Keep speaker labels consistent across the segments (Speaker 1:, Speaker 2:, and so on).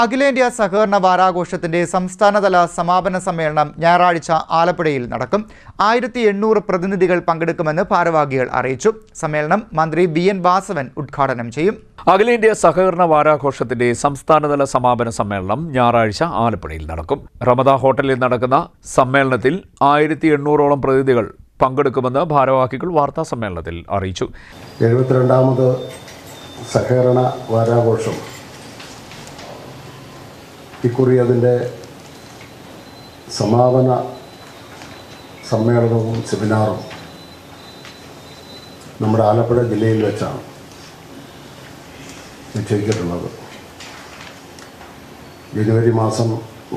Speaker 1: അഖിലേന്ത്യാ സഹകരണ വാരാഘോഷത്തിന്റെ സംസ്ഥാനതല സമാപന സമ്മേളനം ഞായറാഴ്ച ആലപ്പുഴയിൽ നടക്കും. 1800 പ്രതിനിധികൾ പങ്കെടുക്കുമെന്ന് ഭാരവാഹികൾ അറിയിച്ചു. സമ്മേളനം മന്ത്രി BN വാസവൻ ഉദ്ഘാടനം ചെയ്യും.
Speaker 2: അഖിലേന്ത്യാ സഹകരണ വാരാഘോഷത്തിന്റെ സംസ്ഥാനതല സമാപന സമ്മേളനം ഞായറാഴ്ച ആലപ്പുഴയിൽ നടക്കും. റമദ ഹോട്ടലിൽ നടക്കുന്ന സമ്മേളനത്തിൽ 1800ഓളം പ്രതിനിധികൾ പങ്കെടുക്കുമെന്ന് ഭാരവാഹികൾ വാർത്താ സമ്മേളനത്തിൽ അറിയിച്ചു.
Speaker 3: 72ാമത് സഹകരണ വാരാഘോഷം ഇക്കുറി അതിൻ്റെ സമാപന സമ്മേളനവും സെമിനാറും നമ്മുടെ ആലപ്പുഴ ജില്ലയിൽ വെച്ചാണ് നിശ്ചയിച്ചിട്ടുള്ളത്. ജനുവരി മാസം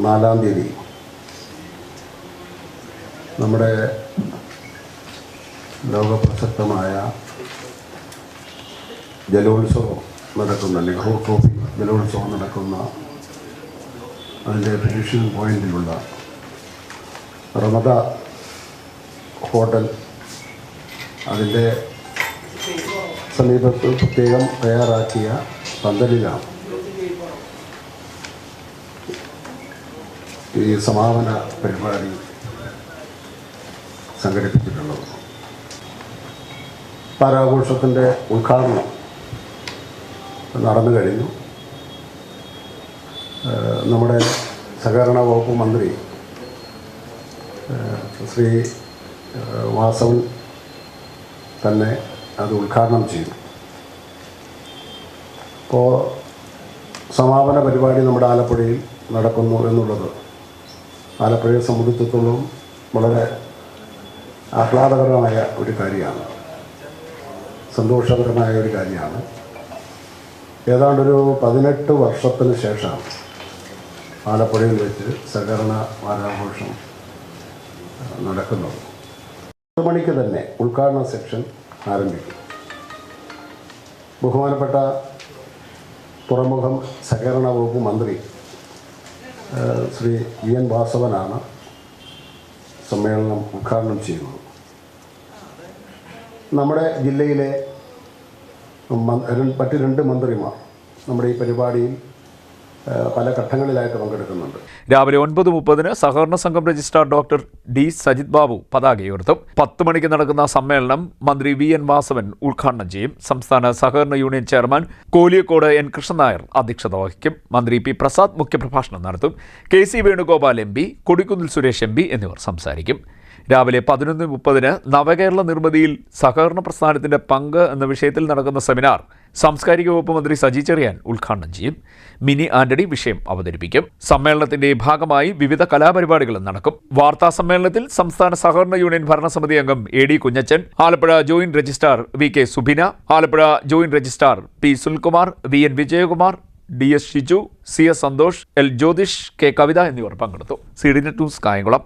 Speaker 3: 4-ാം തീയതി നമ്മുടെ ലോകപ്രശസ്തമായ ജലോത്സവം നടക്കുന്ന നെഹ്റു ട്രോഫി ജലോത്സവം നടക്കുന്ന അതിൻ്റെ ഫിനിഷിംഗ് പോയിന്റിലുള്ള റമദ ഹോട്ടൽ അതിൻ്റെ സമീപത്ത് പ്രത്യേകം തയ്യാറാക്കിയ പന്തലിലാണ് ഈ സമാപന പരിപാടി സംഘടിപ്പിച്ചിട്ടുള്ളത്. വാരാഘോഷത്തിൻ്റെ ഉദ്ഘാടനം നടന്നു കഴിഞ്ഞു. നമ്മുടെ സഹകരണ വകുപ്പ് മന്ത്രി ശ്രീ വാസവൻ തന്നെ അത് ഉദ്ഘാടനം ചെയ്തു. അപ്പോൾ സമാപന പരിപാടി നമ്മുടെ ആലപ്പുഴയിൽ നടക്കുന്നു എന്നുള്ളത് ആലപ്പുഴയെ സംബന്ധിച്ചിടത്തോളം വളരെ ആഹ്ലാദകരമായ ഒരു കാര്യമാണ്, സന്തോഷകരമായ ഒരു കാര്യമാണ്. ഏതാണ്ടൊരു 18 വർഷത്തിന് ശേഷം ആലപ്പുഴയിൽ വെച്ച് സഹകരണ വാരാഘോഷം നടക്കുന്നത്. 10 മണിക്ക് തന്നെ ഉദ്ഘാടന സെക്ഷൻ ആരംഭിക്കും. ബഹുമാനപ്പെട്ട തുറമുഖം സഹകരണ വകുപ്പ് മന്ത്രി ശ്രീ BN വാസവനാണ് സമ്മേളനം ഉദ്ഘാടനം ചെയ്യുന്നത്. നമ്മുടെ ജില്ലയിലെ മറ്റ് 2 മന്ത്രിമാർ നമ്മുടെ ഈ പരിപാടിയിൽ പല ഘട്ടങ്ങളിലായിട്ട് പങ്കെടുക്കുന്നുണ്ട്.
Speaker 2: രാവിലെ 9:30 സഹകരണ സംഘം registrar doctor D Sajith Babu പതാക ഉയർത്തും. 10 മണിക്ക് നടക്കുന്ന സമ്മേളനം മന്ത്രി VN വാസവൻ ഉദ്ഘാടനം ചെയ്യും. സംസ്ഥാന സഹകരണ union chairman Koliyakode N Krishnan Nair അധ്യക്ഷത വഹിക്കും. മന്ത്രി P പ്രസാദ് മുഖ്യപ്രഭാഷണം നടത്തും. KC Venugopal MP, Kodikunnil Suresh MP എന്നിവർ സംസാരിക്കും. രാവിലെ 11:30 നവകേരള നിർമ്മിതിയിൽ സഹകരണ പ്രസ്ഥാനത്തിന്റെ പങ്ക് എന്ന വിഷയത്തിൽ നടക്കുന്ന സെമിനാർ സാംസ്കാരിക വകുപ്പ് മന്ത്രി സജി ചെറിയാൻ ഉദ്ഘാടനം ചെയ്യും. മിനി ആന്റണി വിഷയം അവതരിപ്പിക്കും. സമ്മേളനത്തിന്റെ ഭാഗമായി വിവിധ കലാപരിപാടികളും നടക്കും. വാർത്താ സമ്മേളനത്തിൽ സംസ്ഥാന സഹകരണ യൂണിയൻ ഭരണസമിതി അംഗം AD Kunjachan, Alappuzha joint registrar VK Subina, Alappuzha joint registrar P Sulkumar, VN Vijayakumar, DS Shiju, CS Santhosh, L Jyothish, K Kavitha എന്നിവർ പങ്കെടുത്തു. CDNet news Kayamkulam.